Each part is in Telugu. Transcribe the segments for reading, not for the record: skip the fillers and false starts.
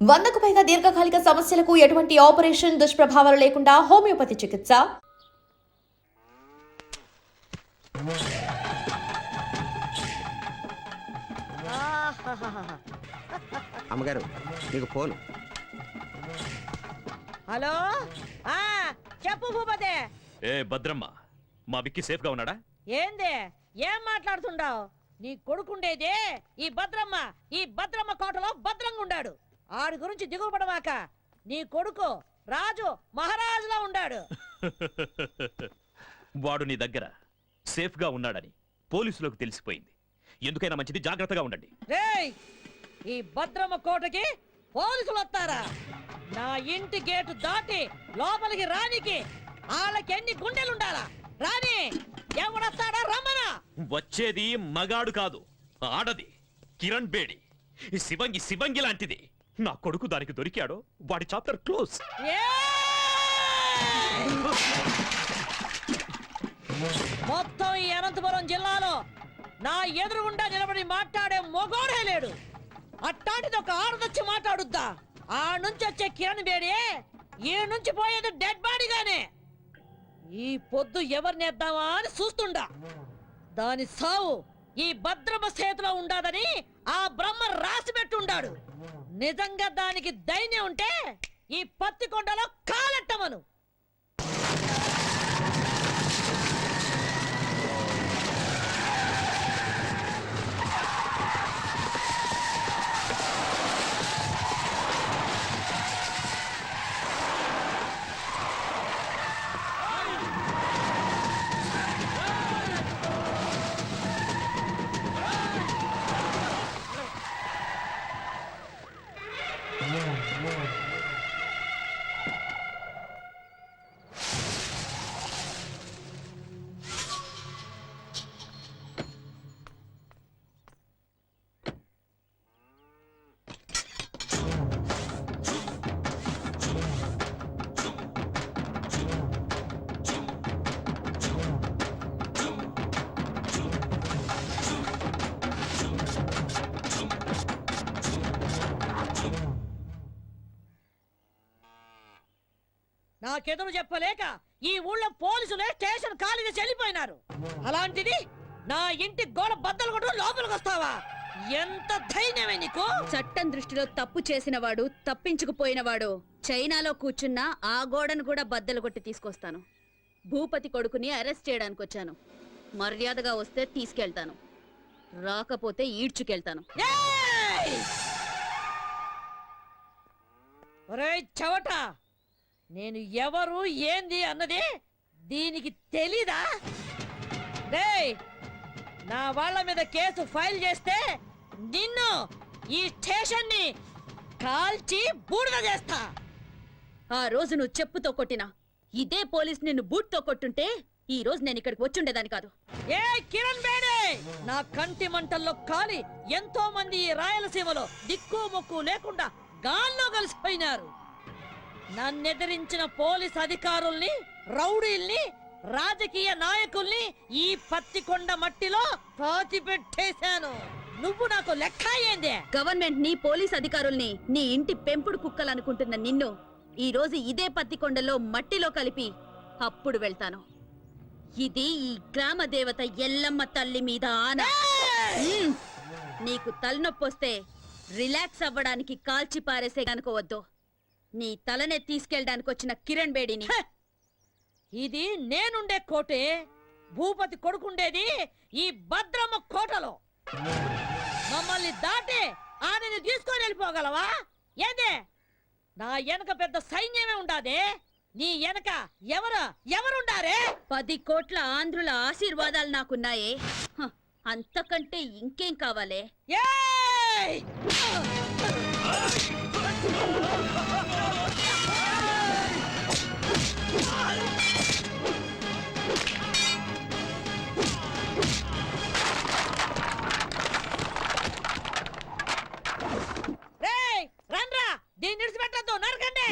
100కు పైగా దీర్ఘకాలిక సమస్యలకు ఎటువంటి ఆపరేషన్ దుష్ప్రభావాలు లేకుండా హోమియోపతి చికిత్స. అమ్మగారు నీకు ఫోన్. హలో చెప్పు భూపతే. ఏ భద్రమ్మ, మా విక్కీ సేఫ్ గా ఉన్నాడా? ఏంది ఏం మాట్లాడుతుండావు? నీ కొడుకుండేదే ఈ భద్రమ్మ కోటలో భద్రంగా ఉండాడు. ఆడి గురించి దిగుపడమాక. నీ కొడుకు రాజు మహారాజులా ఉండాడు. వాడు నీ దగ్గర సేఫ్ గా ఉన్నాడని పోలీసులకు తెలిసిపోయింది. ఎందుకైనా మంచిది, జాగ్రత్తగా ఉండండి. రేయ్, ఈ భద్రమ్మ కోటకి పోలీసులు వస్తారా? నా ఇంటి గేటు దాటి లోపలికి రానికి వాళ్ళకి ఎన్ని గుండెలుండాలా? రాని ఎవడొస్తాడా? రమ్మనా. వచ్చేది మగాడు కాదు, ఆడది. కిరణ్ బేడి శివంగి లాంటిది. నా కొడుకు దానికి దొరికాడో వాడి చాప్టర్ క్లోజ్. మొత్తం ఈ అనంతపురం జిల్లాలో నా ఎదురుగుండా నిలబడి మాట్లాడే మొగోడే లేడు. అట్టాంటిది ఒక ఆడదొచ్చి మాట్లాడుద్దా? ఆ నుంచి వచ్చే కిరణ్ బేడి ఈ నుంచి పోయేది డెడ్ బాడీగానే. ఈ పొద్దు ఎవరినేద్దామా అని చూస్తుండా. దాని సావు ఈ భద్రమ చేతిలో ఉండాదని ఆ బ్రహ్మ రాసి పెట్టుండాడు. నిజంగా దానికి ధైర్యం ఉంటే ఈ పత్తికొండలో కాలెట్టమను. నాకెదురు చెప్పలేక ఈ ఊళ్ళో పోలీసులే స్టేషన్ ఖాళీగా చెల్లిపోయినారు. అలాంటిది నా ఇంటి గోడ బద్దలు కొట్టు లోపలికి వస్తావా? ఎంత ధైర్యమే నీకు? చట్టం దృష్టిలో తప్పు చేసినవాడు, తప్పించుకుపోయినవాడు చైనాలో కూర్చున్నా ఆ గోడను కూడా బద్దలు కొట్టి తీసుకొస్తాను. భూపతి కొడుకుని అరెస్ట్ చేయడానికి వచ్చాను. మర్యాదగా వస్తే తీసుకెళ్తాను, రాకపోతే ఈడ్చుకెళ్తాను. ఒరేయ్ చవట, నేను ఎవరు ఏంది అన్నది దీనికి తెలీదా? డేయ్, నా వాళ్ళ మీద కేసు ఫైల్ చేస్తే నిన్ను ఈ స్టేషన్ ని కాల్చి బూడిద చేస్తా. ఆ రోజు నువ్వు చెప్పుతో కొట్టినా ఇదే పోలీస్ నిన్ను బూట్తో కొట్టుంటే ఈ రోజు నేను ఇక్కడికి వచ్చుండేదాన్ని కాదు. ఏ కిరణ్ బేడే, నా కంటి మంటల్లో కాలి ఎంతో మంది ఈ రాయలసీమలో దిక్కు మొక్కు లేకుండా గాల్లో కలిసిపోయినారు. నన్నెదిరించిన పోలీస్ అధికారుల్ని, రౌడీల్ని, రాజకీయ నాయకుల్ని ఈ పత్తికొండ మట్టిలో పాతిపెట్టేశాను. నువ్వు నాకు లెక్క ఏందే? గవర్నమెంట్ ని, పోలీస్ అధికారుల్ని నీ ఇంటి పెంపుడు కుక్కలనుకుంటున్న నిన్ను ఈ రోజు ఇదే పత్తికొండలో మట్టిలో కలిపి అప్పుడు వెళ్తాను. ఇది ఈ గ్రామ దేవత ఎల్లమ్మ తల్లి మీద ఆన. నీకు తలనొప్పొస్తే రిలాక్స్ అవ్వడానికి కాల్చి పారేసే అనుకోవద్దు. నీ తలనే తీసుకెళ్ళడానికి వచ్చిన కిరణ్ బేడిని. ఇది నేనుండే కోటే. భూపతి కొడుకుండేది ఈ భద్రమ్మ కోటలో. మమ్మల్ని దాటి ఆమెను తీసుకొని వెళ్ళిపోగలవా? ఏందే? నా వెనక పెద్ద సైన్యమే ఉండాదే. నీ వెనక ఎవరుండారే? 10 కోట్ల ఆంధ్రుల ఆశీర్వాదాలు నాకున్నాయే. అంతకంటే ఇంకేం కావాలే? రండ్రా, దీన్ని విడిచిపెట్టద్దు, నరకండి.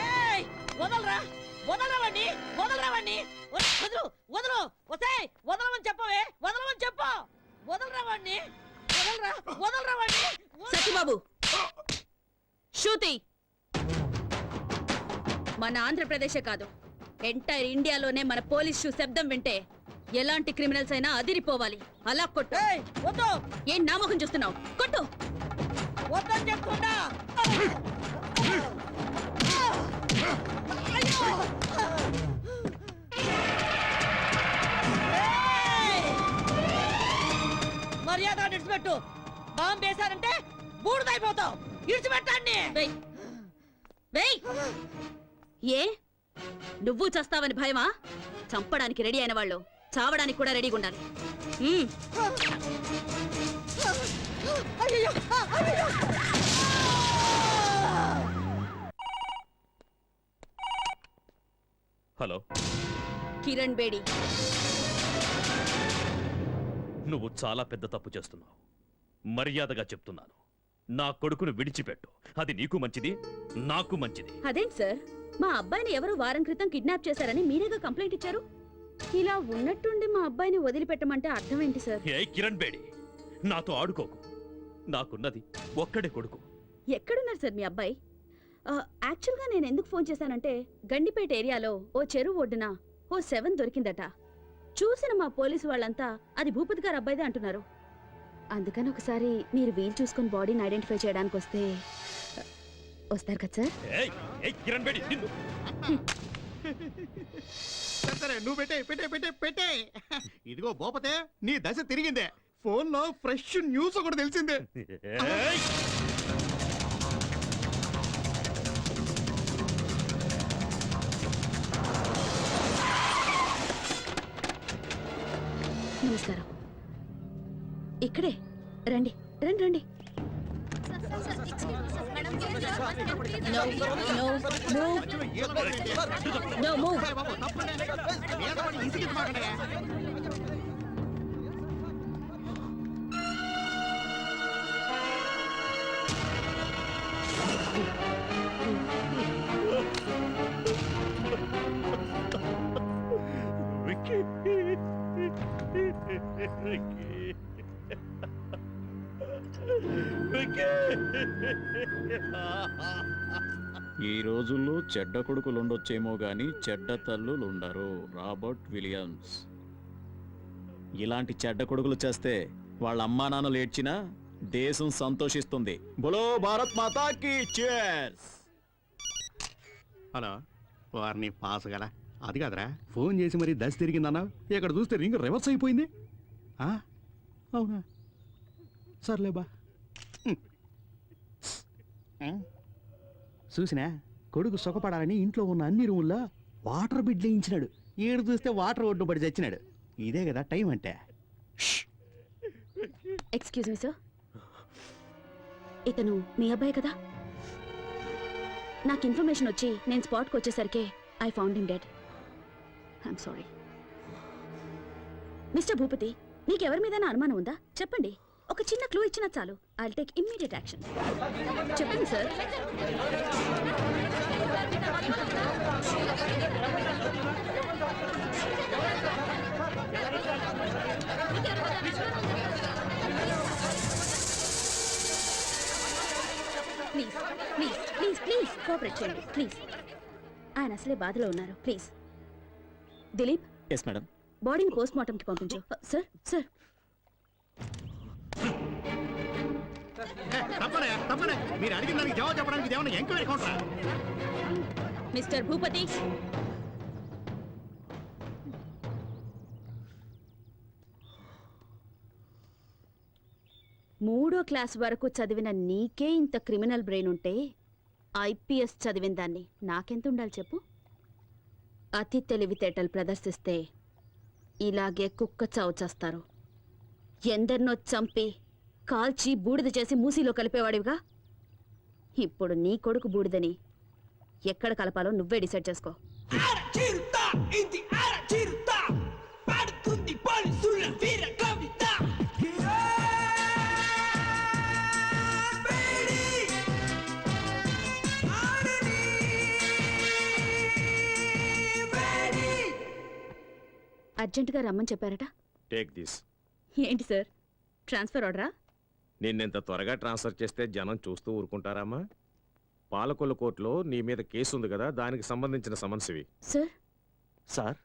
ఏయ్! వదలరా వదలరా వాణ్ణి వదలరా వాణ్ణి వదలు వదలు వసేయ్ వదలమని చెప్పవే వదలమని చెప్పు వదలరా వాణ్ణి వదలరా వదలరా వాణ్ణి సత్యబాబు శృతి మన ఆంధ్రప్రదేశే కాదు ఎంటైర్ ఇండియాలోనే మన పోలీస్ షూ శబ్దం వింటే ఎలాంటి క్రిమినల్స్ అయినా అదిరిపోవాలి అలా కొట్టు ఏయ్ వద్దు ఏం నామకం చూస్తున్నావు కొట్టు వద్దని చెప్తున్నా అయ్యో! ఏయ్! మర్యాద ఇడిచిపెట్టు బాంబు వేశారంటే బూడిదైపోతావు ఇడిచిపెట్టండి వెయ్ వెయ్ ఏ నువ్వు చస్తావని భయమా చంపడానికి రెడీ అయిన వాళ్ళు చావడానికి కూడా రెడీగా ఉండాలి ఉమ్. అయ్యయ్యో! అయ్యయ్యో! హలో, కిరణ్ బేడి నువ్వు చాలా పెద్ద తప్పు చేస్తున్నావు. మర్యాదగా చెప్తున్నాను, నా కొడుకును విడిచిపెట్టు. అది నీకు మంచిది, నాకు మంచిది. అదేంటి సార్ మా అబ్బాయిని ఎవరో వారం క్రితం కిడ్నాప్ చేశారని మీరేగా కంప్లైంట్ ఇచ్చారు. ఇలా ఉన్నట్టుండి మా అబ్బాయిని వదిలిపెట్టమంటే అర్థం ఏంటి సార్? ఏ కిరణ్ బేడి, నాతో ఆడుకోకు. నాకున్నది ఒక్కడే కొడుకు. ఎక్కడున్నారు సార్ మీ అబ్బాయి? యాక్చువల్గా నేను ఎందుకు ఫోన్ చేశానంటే గండిపేట ఏరియాలో ఓ చెరువు ఒడ్డున ఓ 7 దొరికిందట. చూసిన మా పోలీసు వాళ్ళంతా అది భూపతి గారు అబ్బాయిదే అంటున్నారు. అందుకని ఒకసారి మీరు వీలు చూసుకొని బాడీని ఐడెంటిఫై చేయడానికి వస్తారు కదా సార్? ఏయ్, ఏయ్ కిరణ్ బేడి, నిన్ను సరే నువ్వు పెట్టే పెట్టే పెట్టే పెట్టే ఇదిగో భూపతే నీ దశ తిరిగిందే. ఫోన్ లో ఫ్రెష్ న్యూస్ ఒకటి తెలిసిందే. ఏయ్! నమస్కారం. ఇక్కడే రండి రండి రండి. No, no, move. No, move. బాబు, తప్పండి. పేదవాడిని ఇసిగించమాకండి. విక్కీ. విక్కీ. ఈ రోజుల్లో చెడ్డ కొడుకులుండొచ్చేమో గాని చెడ్డ తల్లులుండరు. Robert Williams. ఇలాంటి చెడ్డ కొడుకులు చేస్తే వాళ్ళ అమ్మా నాన్నలు ఏడ్చినా దేశం సంతోషిస్తుంది. బోలో భారత్ మాతాకి చేర్స్. హలో, వారిని పాస్ గల అది కాదురా, ఫోన్ చేసి మరి దశ తిరిగిందన్నా. ఇక్కడ చూస్తే రింగ్ రివర్స్ అయిపోయింది. అవునా, సర్లేబా. చూసినా కొడుకు సుఖపడాలని ఇంట్లో ఉన్న అన్ని రూముల్లో వాటర్ బిడ్ వేయించినాడు. ఏడు చూస్తే వాటర్ ఒడ్డు పడి చచ్చినాడు. ఇదే కదా టైం అంటే. ఎక్స్క్యూజ్ మీ సార్, ఇతను మీ అబ్బాయి కదా? నాకు ఇన్ఫర్మేషన్ వచ్చి నేను స్పాట్కి వచ్చేసరికి I found him dead. I'm sorry. Mister Bhupathi, మీకెవరి మీద అనుమానం ఉందా? చెప్పండి. ఒక చిన్న క్లూ ఇచ్చినా చాలు. I will take immediate action. చెప్పండి sir. Please please please please cooperate చేయండి ప్లీజ్. ఆయన అసలే బాధలో ఉన్నారు. Please Dilip yes madam. బాడీని పోస్ట్ మార్టం కి పంపించు. సార్ సార్ తప్పనే మీరు అడిగిన దానికి జవాబు చెప్పడానికి ఇదేమన్నా ఎంక్వైరీ కౌంటరా? మిస్టర్ భూపతి, మూడో క్లాస్ వరకు చదివిన నీకే ఇంత క్రిమినల్ బ్రెయిన్ ఉంటే ఐపీఎస్ చదివిన దాన్ని నాకెంత ఉండాలి చెప్పు? అతి తెలివితేటలు ప్రదర్శిస్తే ఇలాగే కుక్క చావు చేస్తారు. ఎందరినో చంపి కాల్చి బూడిద చేసి మూసీలో కలిపేవాడివిగా. ఇప్పుడు నీ కొడుకు బూడిదని ఎక్కడ కలపాలో నువ్వే డిసైడ్ చేసుకో. అర్జెంటుగా రమ్మని చెప్పారట. Take this. ఏంటి సార్, ట్రాన్స్ఫర్ ఆర్డరా? నిన్నెంత త్వరగా ట్రాన్స్ఫర్ చేస్తే జనం చూస్తూ ఊరుకుంటారామా? పాలకొల్లు కోర్టులో నీ మీద కేసు ఉంది కదా, దానికి సంబంధించిన సమన్సివి. సార్ సార్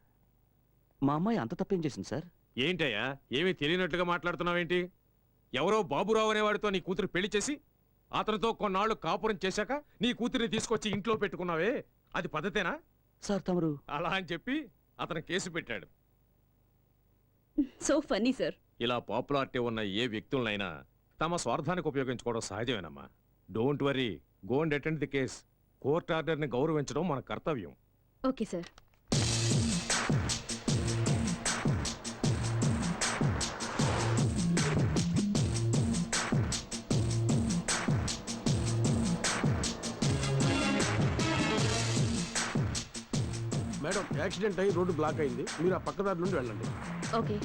మా అమ్మాయి అంత తప్పేం చేసింది సార్? ఏంటయ్యా, ఏమీ తెలియనట్టుగా మాట్లాడుతున్నావేంటి? ఎవరో బాబురావు అనేవాడితో నీ కూతురు పెళ్లి చేసి అతనితో కొన్నాళ్ళు కాపురం చేశాక నీ కూతురిని తీసుకొచ్చి ఇంట్లో పెట్టుకున్నావే, అది పద్ధతేనా? సార్ తమరు అలా అని చెప్పి అతను కేసు పెట్టాడు. So funny sir. ఇలా పాపులారిటీ ఉన్న ఏ వ్యక్తులనైనా తమ స్వార్థానికి ఉపయోగించుకోవడం సహజమేనమ్మా. Don't worry, go and attend the case. Court ఆర్డర్ని గౌరవించడం మన కర్తవ్యం. Okay sir. మేడం, యాక్సిడెంట్ అయ్యి రోడ్డు బ్లాక్ అయింది, మీరు ఆ పక్క దారి నుండి వెళ్ళండి. ఓకే.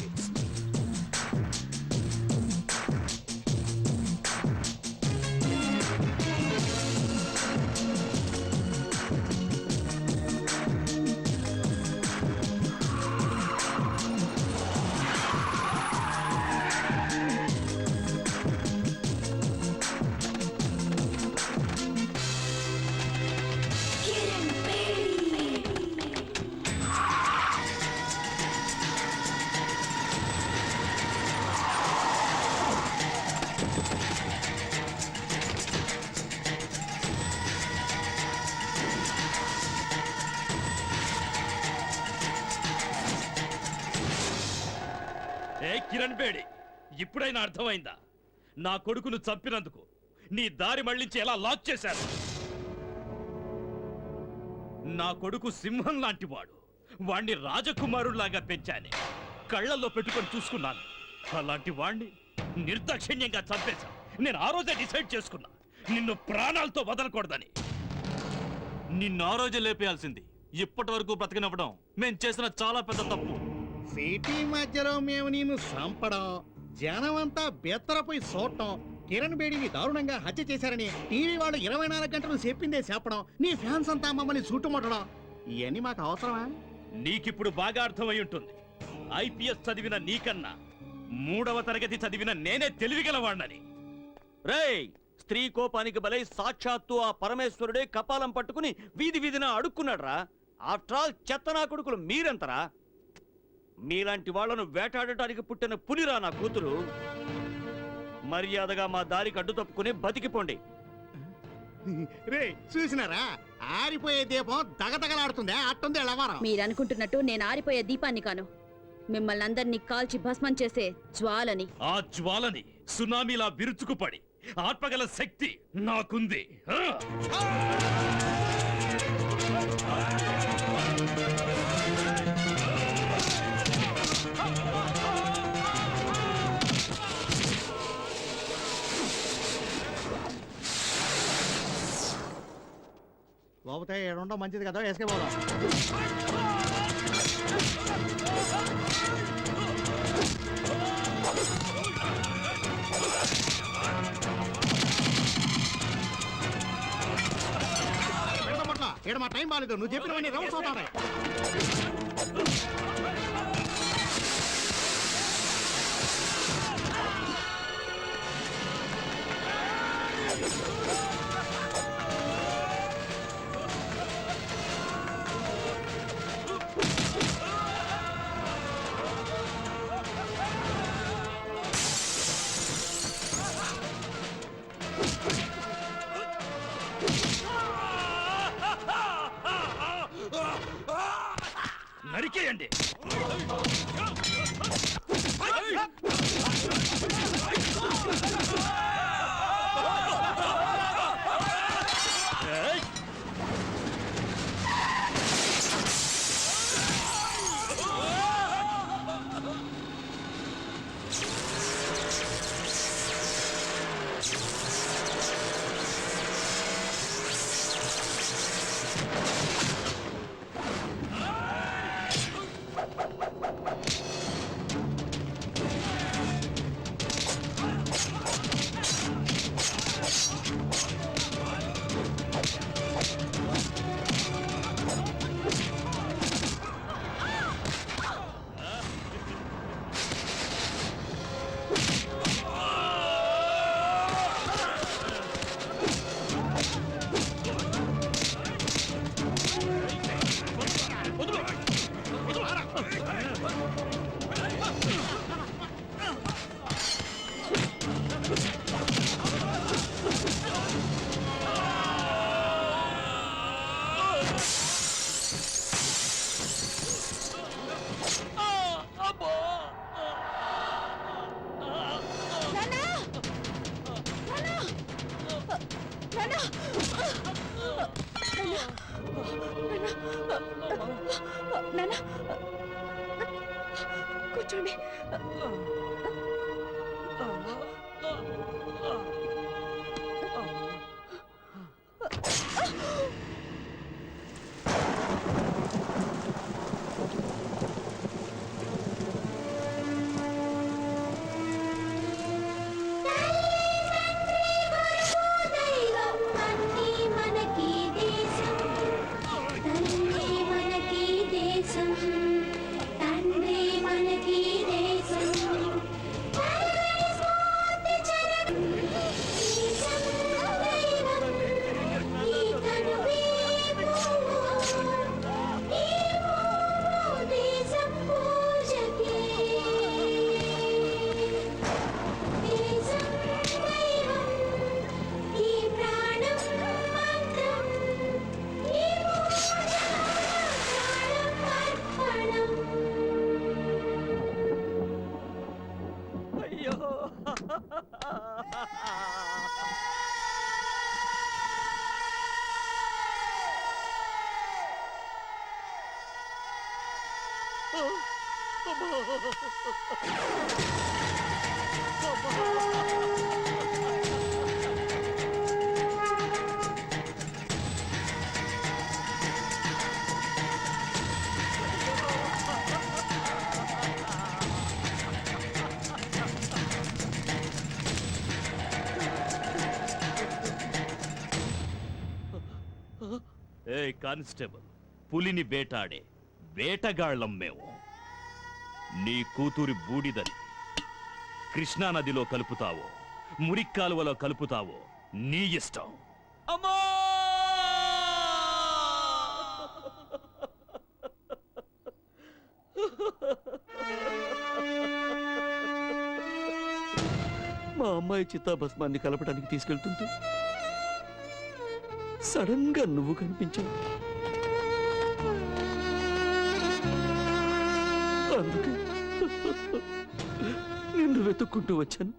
ఏ కిరణ్ బేడి, ఇప్పుడైనా అర్థమైందా? నా కొడుకును చంపినందుకు నీ దారి మళ్లించి ఎలా లాక్ చేశారు? నా కొడుకు సింహం లాంటి వాడు, వాణ్ణి రాజకుమారులాగా పెంచానే, కళ్ళల్లో పెట్టుకొని చూసుకున్నాను. అలాంటి వాణ్ణి నిర్దాక్షిణ్యంగా చంపేశా. నేను ఆ రోజే డిసైడ్ చేసుకున్నా, నిన్ను ప్రాణాలతో వదలకూడదని. నిన్ను ఆ రోజే లేపేయాల్సింది. ఇప్పటి వరకు బ్రతికినవ్వడం మేం చేసిన చాలా పెద్ద తప్పు. సిటీ మధ్యలో మేము నిన్ను చంపడం, జనమంతా బెత్తరపోయి చూడటం, కిరణ్ బేడిని దారుణంగా హత్య చేశారని టీవీ వాళ్ళు 24 గంటలు చెప్పిందే చెప్పడం, నీ ఫ్యాన్స్ అంతా మమ్మల్ని చుట్టుముట్టడం, ఇవన్నీ మాకు అవసరమా? నీకిప్పుడు బాగా అర్థమై ఉంటుంది. ఐపీఎస్ చదివిన నీకన్నా 3వ తరగతి చదివిన నేనే తెలివిగలవాణ్ణని. రేయ్, స్త్రీ కోపానికి బలై సాక్షాత్తు ఆ పరమేశ్వరుడే కపాలం పట్టుకుని వీధి వీధిన అడుక్కున్నాడ్రా. ఆఫ్టర్ ఆల్ చెత్తనా కొడుకులు మీరెంతరా? మీలాంటి వాళ్లను వేటాడటానికి పుట్టిన పులిరా నా కూతురు. మర్యాదగా మా దారికి అడ్డు తప్పుకుని బతికిపోండి. రే చూసినారా, ఆరిపోయే దీపం దగదగలాడుతుందే, అట్టుంది ఎలవారం. మీరనుకుంటున్నట్టు నేను ఆరిపోయే దీపాన్ని కాను, మిమ్మల్ని అందరినీ కాల్చి భస్మం చేసే జ్వాలని. ఆ జ్వాలని సునామీలా విరుచుకుపడి ఆత్మగల శక్తి నాకుంది. లోపతే ఏడుండో మంచిది కదా, వేసుకే పోదాం. ఇక్కడ మా టైం బాగాలేదు, నువ్వు చెప్పినవన్నీ రౌండ్స్ అవుతాయి. నరికేయండి. ఏయ్! నాన్న కూర్చోండి. అయ్యో ఏ కానిస్టేబుల్, పులిని వేటాడే వేటగాళ్ళం మేము. నీ కూతురి బూడిదని కృష్ణానదిలో కలుపుతావో మురిక్కాలువలో కలుపుతావో నీ ఇష్టం. అమ్మా మా అమ్మాయి చితాభస్మాన్ని కలపడానికి తీసుకెళ్తుంటే సడన్ గా నువ్వు కనిపించావు. అందుకే నిన్ను వెతుక్కుంటూ వచ్చాను.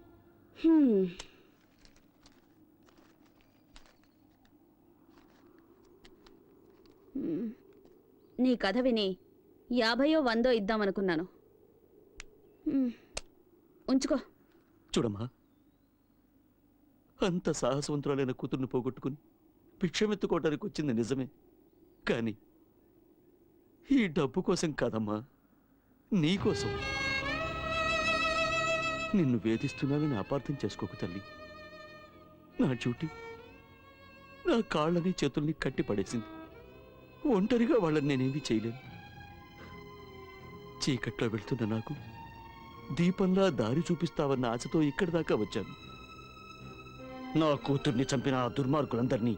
నీ కథ విని 50 100 ఇద్దామనుకున్నాను. ఉంచుకో. చూడమ్మా, అంత సాహసవంతురాలైన కూతుర్ని పోగొట్టుకుని భిక్షమెత్తుకోవటానికి వచ్చింది నిజమే, కానీ ఈ డబ్బు కోసం కాదమ్మా, నీకోసం. నిన్ను వేధిస్తున్నానని అపార్థం చేసుకోకు తల్లి. నా డ్యూటీ నా కాళ్ళని చేతుల్ని కట్టి పడేసింది. ఒంటరిగా వాళ్ళని నేనేమీ చేయలేను. చీకట్లో వెళ్తున్న నాకు దీపంలా దారి చూపిస్తావన్న ఆశతో ఇక్కడి దాకా వచ్చాను. నా కూతుర్ని చంపిన ఆ దుర్మార్గులందరినీ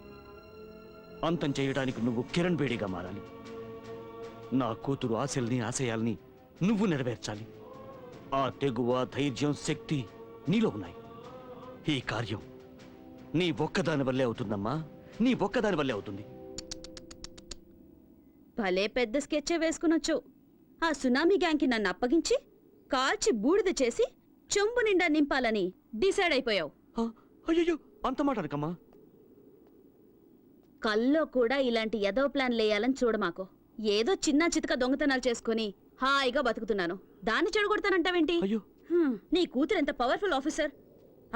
అంతం చేయడానికి నువ్వు కిరణ్ బేడిగా మారాలి. నా కూతురు ఆశల్ని ఆశయాల్ని నువ్వు నెరవేర్చాలి. ఆ తెగువ, ధైర్యం, శక్తి నీలో ఉన్నాయి. ఈ కార్యం నీ ఒక్కదాని వల్లే అవుతుందమ్మా, నీ ఒక్కదాని వల్లే అవుతుంది. భలే పెద్ద స్కెచ్చే వేసుకునొచ్చు. ఆ సునామీ గ్యాంగ్కి నన్ను అప్పగించి కాల్చి బూడిద చేసి చెంబు నిండా నింపాలని డిసైడ్ అయిపోయావు. అయ్యో అంత మాట అనకమ్మా. కల్లో కూడా ఇలాంటి ఎదో ప్లాన్ లేయాలని చూడమాకు. ఏదో చిన్న చితక దొంగతనాలు చేసుకుని హాయిగా బతుకుతున్నాను. దాన్ని చెడగొడతానంటావేంటి? అయ్యో నీ కూతురు ఎంత పవర్ఫుల్ ఆఫీసర్.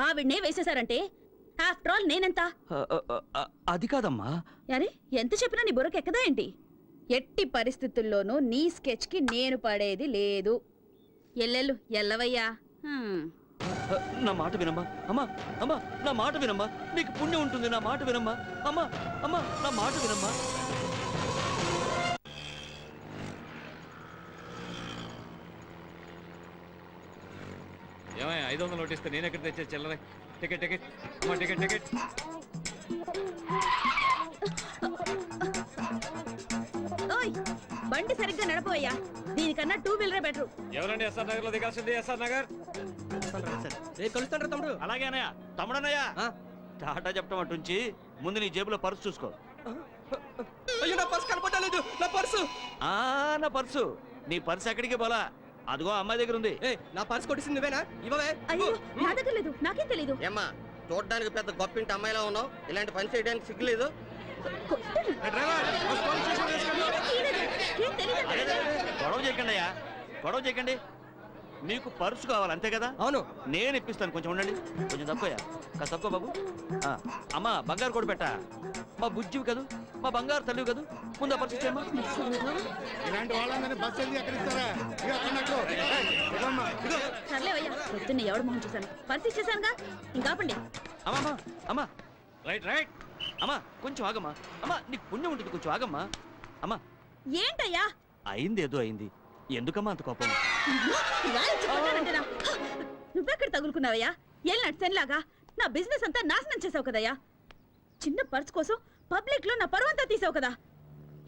ఆవిడ్నే వేసేశారంటే ఆఫ్టర్ ఆల్ నేనెంత? అది కాదమ్మా. అరే ఎంత చెప్పినా నీ బుర్రకెక్కదా ఏంటి? ఎట్టి పరిస్థితుల్లోనూ నీ స్కెచ్ కి నేను పడేది లేదు. ఎల్లెల్లు ఎల్లవయ్యా. నా మాట వినమ్మా. అమ్మా అమ్మా నా మాట వినమ్మా. నీకు పుణ్యం ఉంటుంది. నా మాట వినమ్మా. అమ్మా అమ్మా నా మాట వినమ్మా. ఏమయ్య 500 నోట్ ఇస్తే నేను ఎక్కడ తెచ్చే చిల్లర? టికెట్ టికెట్ అమ్మా, టికెట్ టికెట్. ఓయ్ బండి సరిగ్గా నడపవయ్యా. దీనికన్నా 2 వీలరే బెటరు. ఎవరండి ఎస్ఆర్ నగర్ లో దిగాల్సింది? ఎస్ఆర్ నగర్. కలుస్తాడు తమ్ముడు. అలాగే అన్నయ్య. తమ్ముడన్నయ్య టాటా చెప్పడం అటుంచి ముందు నీ జేబులో పర్సు చూసుకో. అయ్యో నా పర్సు కనపడలేదు. నా పర్సు నా పర్సు. నీ పర్సు ఎక్కడికి పోలా. అదిగో అమ్మాయి దగ్గర ఉంది. నా పర్సు కొట్టింది నువ్వేనా? ఇవ్వవే. అయ్యో నా దగ్గర లేదు. నాకేం తెలీదు. ఏమ్మా చూడడానికి పెద్ద గొప్పింటి అమ్మాయిలా ఉన్నావు. ఇలాంటి పని చేయడానికి సిగ్గులేదు. ఏం తెలీదు. అరే, అరే, అరే, గొడవ చేయకండి అయ్యా. గొడవ చేయకండి. మీకు పర్సు కావాలి అంతే కదా? అవును. నేను ఇప్పిస్తాను. కొంచెం ఉండండి. కొంచెం తక్కువయ్యా. కాస్త తక్కువ బాబు. అమ్మా బంగారు కూడా పెట్టా. మా బుజ్జివి కదూ, మా బంగారు తల్లివి కదూ. ముందు ఆ పర్సు ఇచ్చేయమ్మా. ఇలాంటి వాళ్ళందరినీ బస్సు వెళ్ళి ఎక్కడ ఇస్తారా? ఇదిగో కండక్టర్. ఏయ్, ఇదిగోమ్మా, ఇదిగో. సర్లేవయ్యా. పొద్దున్న ఎవడు మొహం చూశాను. పరిస్థితి ఇచ్చేసానుగా. ఇంకాపండి. అమ్మా అమ్మా రైట్ రైట్. అమ్మా కొంచెం ఆగమ్మా. అమ్మా నీకు పుణ్యం ఉంటుంది. కొంచెం ఆగమ్మా. అమ్మా ఏంటయ్యా? అయింది ఏదో అయింది. ఎందుకమ్మా అంత కోపం? రాయించుకుంటానంటేనా? నువ్వెక్కడ తగులుకున్నావయ్యా? ఏళ్ళ సెన్లాగా నా బిజినెస్ అంతా నాశనం చేసావు కదయ్యా. చిన్న పర్స్ కోసం పబ్లిక్ లో నా పరువంతా తీసావు కదా.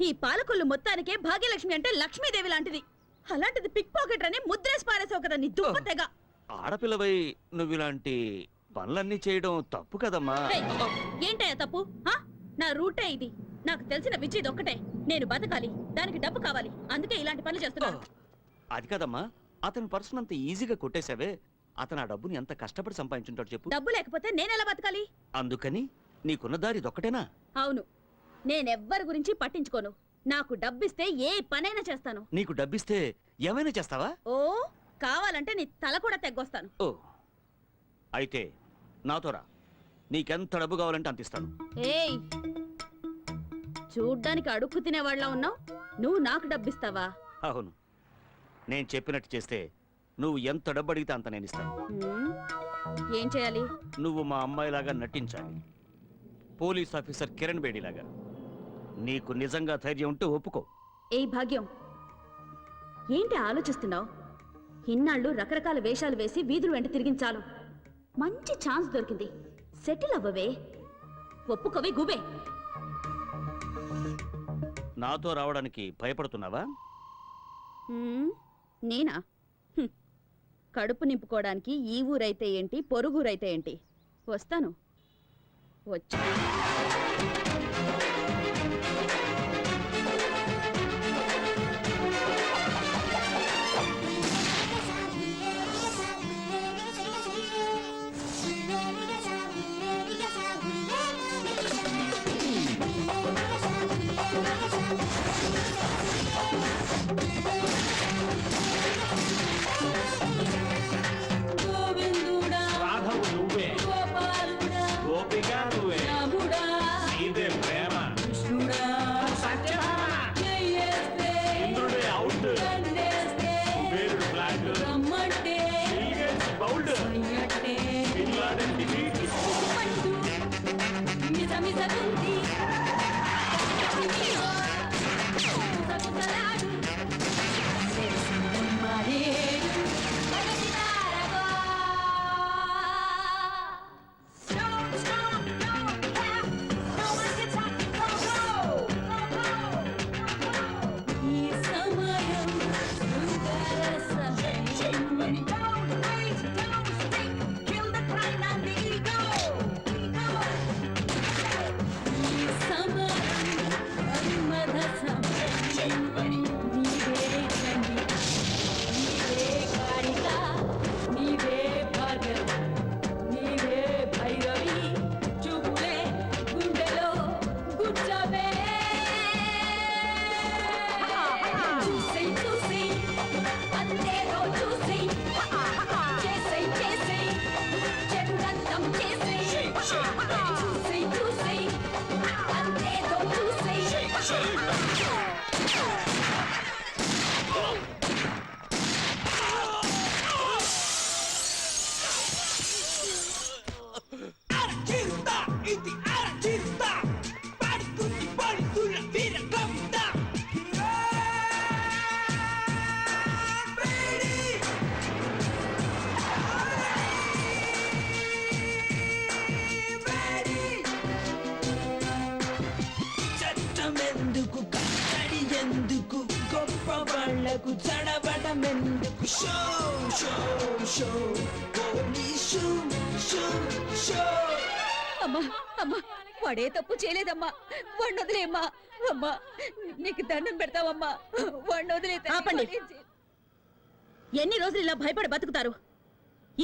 ఈ పాలకొల్లు మొత్తానికే భాగ్యలక్ష్మి అంటే లక్ష్మీదేవి లాంటిది. అలాంటిది పిక్ పాకెట్ అని ముద్రేసి పారేసావు కదా నీ దుప్పతెగ. ఆడపిల్లవై నువ్వు ఇలాంటి పనులన్నీ చేయడం తప్పు కదమ్మా. ఏయ్, ఏంటయ్యా తప్పు? నా రూటే ఇది. నాకు తెలిసిన విద్య ఒక్కటే. నేను బతకాలి, దానికి డబ్బు కావాలి. అందుకే ఇలాంటి పనులు చేస్తున్నాను. అది కదమ్మా. అతని పర్సన్ అంత ఈజీగా కొట్టేశావే. అతను ఆ డబ్బుని ఎంత కష్టపడి సంపాదించుంటాడు చెప్పు. డబ్బు లేకపోతే నేనెలా బతకాలి? అందుకని నీకున్న దారి ఇదొక్కటేనా? అవును, నేనెవ్వరి గురించి పట్టించుకోను. నాకు డబ్బిస్తే ఏ పనైనా చేస్తాను. నీకు డబ్బిస్తే ఏమైనా చేస్తావా? ఓ కావాలంటే నీ తల కూడా తెగ్గొస్తాను. ఓ అయితే నాతో రా. నీకెంత డబ్బు కావాలంటే అంత ఇస్తాను. ఏయ్, చూడ్డానికి అడుక్కు తినేవాళ్ళ ఉన్నావు. నువ్వు నాకు డబ్బిస్తావా? అవును, నేను చెప్పినట్టు చేస్తే నువ్వు ఎంత డబ్బు అడిగితే అంత నేను ఇస్తాను. ఏం చేయాలి? నువ్వు మా అమ్మాయిలాగా నటించాలి. పోలీస్ ఆఫీసర్ కిరణ్ బేడిలాగా. నీకు నిజంగా ధైర్యం ఉంటే ఒప్పుకో. ఏయ్ భాగ్యం, ఏంటి ఆలోచిస్తున్నావు? ఇన్నాళ్ళు రకరకాల వేషాలు వేసి వీధులు వెంట తిరిగించాలు. మంచి ఛాన్స్ దొరికింది. సెటిల్ అవ్వవే. ఒప్పుకోవే గుబే. నాతో రావడానికి భయపడుతున్నావా? నేనా? కడుపు నింపుకోవడానికి ఈ ఊరైతే ఏంటి, పొరుగురైతే ఏంటి? వస్తాను. వచ్చి రాధవు నువ్వే, గోపిక నువ్వే, శ్రీదేవి వాళ్లకు చడబడమెందుకు show show show police show show. అమ్మా అమ్మా వాడే తప్పు చేయలేదమ్మా, వాడిని వదిలేమ్మా. అమ్మా నీకు దండం పెడతావమ్మా, వాడిని వదిలే. ఆపండి. ఎన్ని రోజులు ఇలా భయపడి బతుకుతారు?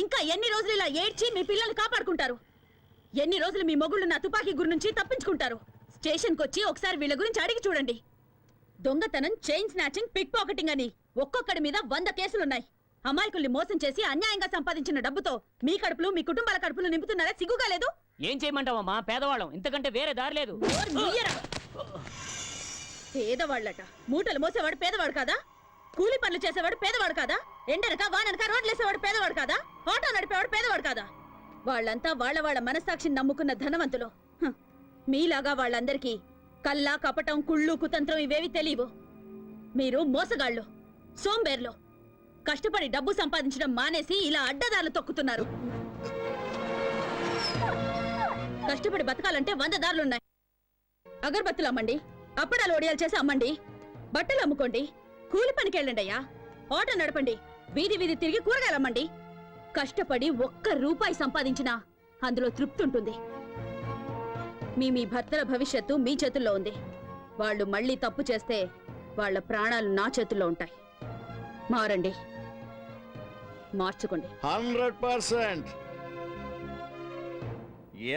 ఇంకా ఎన్ని రోజులు ఇలా ఏడ్చి మీ పిల్లల్ని కాపాడుకుంటారు? ఎన్ని రోజులు మీ మొగుళ్ళు నా తుపాకీ గురి నుంచి తప్పించుకుంటారు? స్టేషన్కి వచ్చి ఒకసారి వీళ్ళ గురించి అడిగి చూడండి. దొంగతనం, చైన్ స్నాచింగ్, పిక్ పాకెటింగ్ అని ఒక్కొక్కడి మీద 100 కేసులున్నాయి. అమాయకుల్ని మోసం చేసి అన్యాయంగా సంపాదించిన డబ్బుతో మీ కడుపులు, మీ కుటుంబాల కడుపులు నింపుతున్నారా? సిగ్గుగా లేదు? ఏం చేయమంటావమ్మా, పేదవాళ్ళం, ఇంతకంటే వేరే దారి లేదు. నోరు మూయరా. పేదవాళ్ళట. మూటలు మోసేవాడు పేదవాడు కాదా? కూలి పనులు చేసేవాడు పేదవాడు కాదా? ఎండనక వాననక రోడ్లేసేవాడు పేదవాడు కాదా? ఆటో నడిపేవాడు పేదవాడు కాదా? వాళ్ళంతా వాళ్ళ మనస్సాక్షిని నమ్ముకున్న ధనవంతులు. మీలాగా వాళ్ళందరికీ కల్లా, కపటం, కుళ్ళు, కుతంత్రం ఇవేవి తెలియవు. మీరు మోసగాళ్ళు, సోంబేర్లు. కష్టపడి డబ్బు సంపాదించడం మానేసి ఇలా అడ్డదారులు తొక్కుతున్నారు. కష్టపడి బతకాలంటే 100 దారులున్నాయి. అగరబత్తులు అమ్మండి, అప్పడాలు ఒడియాలు చేసి అమ్మండి, బట్టలు అమ్ముకోండి, కూలి పనికి వెళ్ళండి అయ్యా, ఆటో నడపండి, వీధి వీధి తిరిగి కూరగాయలు అమ్మండి. కష్టపడి 1 రూపాయి సంపాదించినా అందులో తృప్తి ఉంటుంది. మీ భర్తల భవిష్యత్తు మీ చేతుల్లో ఉంది. వాళ్ళు మళ్ళీ తప్పు చేస్తే వాళ్ళ ప్రాణాలు నా చేతుల్లో ఉంటాయి. మారండి, మార్చుకోండి. 100%.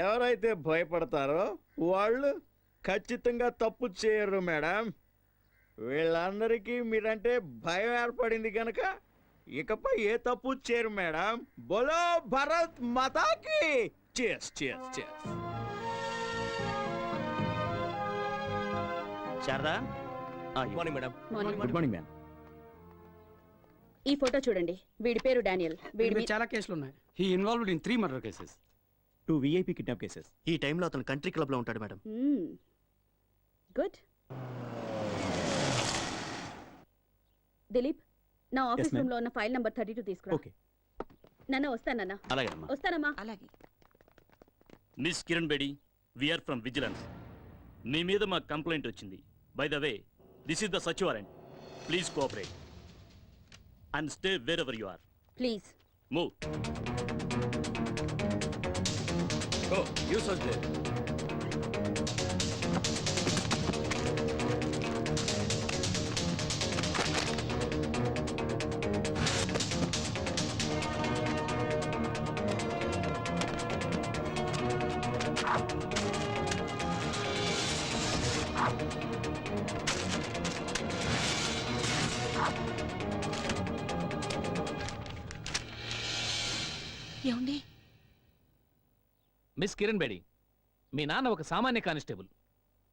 ఎవరైతే భయపడతారో వాళ్ళు ఖచ్చితంగా తప్పు చేయరు మేడం. వీళ్ళందరికీ మీరంటే భయం ఏర్పడింది కనుక ఇకపై ఏ తప్పు చేయరు మేడం. బోలో భరత్ మాతాకి. cheers cheers cheers. Sharada, morning madam. Good morning ma'am. ఈ ఫోటో చూడండి. వీడి పేరు డానియల్. వీడి చాలా కేసులు ఉన్నాయి. He involved in 3 murder cases, 2 VIP kidnap cases. ఈ టైంలో అతను కంట్రీ క్లబ్ లో ఉంటాడు మేడం. గుడ్. దిలీప్, నా ఆఫీస్ ma'am. రూమ్ లో ఉన్న ఫైల్ నంబర్ 32 తీసుకురా. ఓకే. నాన్న వస్తానన్నా. అలాగేనమ్మా. వస్తానమ్మా. అలాగే. Miss Kiran Bedi, we're from vigilance. మీ మీద మాకు కంప్లైంట్ వచ్చింది. By the way, this is the సచ్ warrant. Please cooperate and stay wherever you are. Please. Move. Oh, you search there. ఏమండి? మిస్ కిరణ్ బేడి, మీ నాన్న ఒక సామాన్య కానిస్టేబుల్.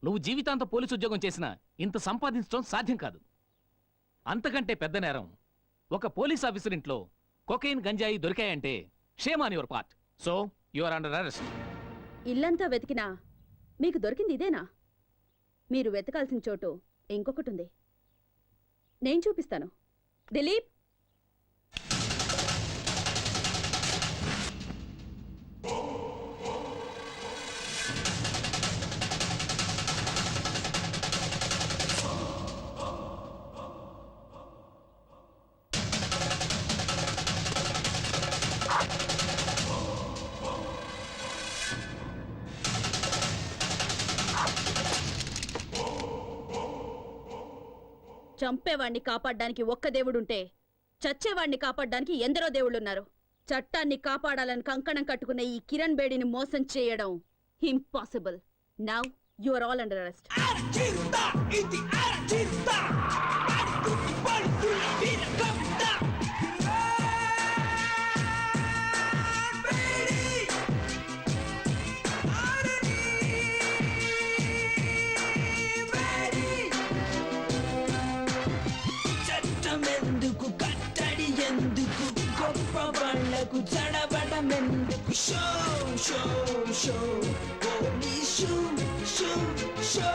నువ్వు జీవితాంత పోలీసు ఉద్యోగం చేసినా ఇంత సంపాదించడం సాధ్యం కాదు. అంతకంటే పెద్ద నేరం, ఒక పోలీస్ ఆఫీసర్ ఇంట్లో కొకైన్, గంజాయి దొరికాయంటే shame on your part. So you are under arrest. ఇల్లంతా వెతికినా మీకు దొరికింది ఇదేనా? మీరు వెతకాల్సిన చోటు ఇంకొకటి ఉంది. నేను చూపిస్తాను. దిలీప్, చంపేవాణ్ణి కాపాడడానికి ఒక్క దేవుడుంటే చచ్చేవాణ్ణి కాపాడడానికి ఎందరో దేవుళ్ళున్నారు. చట్టాన్ని కాపాడాలని కంకణం కట్టుకున్న ఈ కిరణ్ బేడిని మోసం చేయడం impossible. Now you are all under arrest. ఎందుకు కట్టడి, ఎందుకు గొప్ప వాళ్లకు చడబడమెందుకు show show show police show show.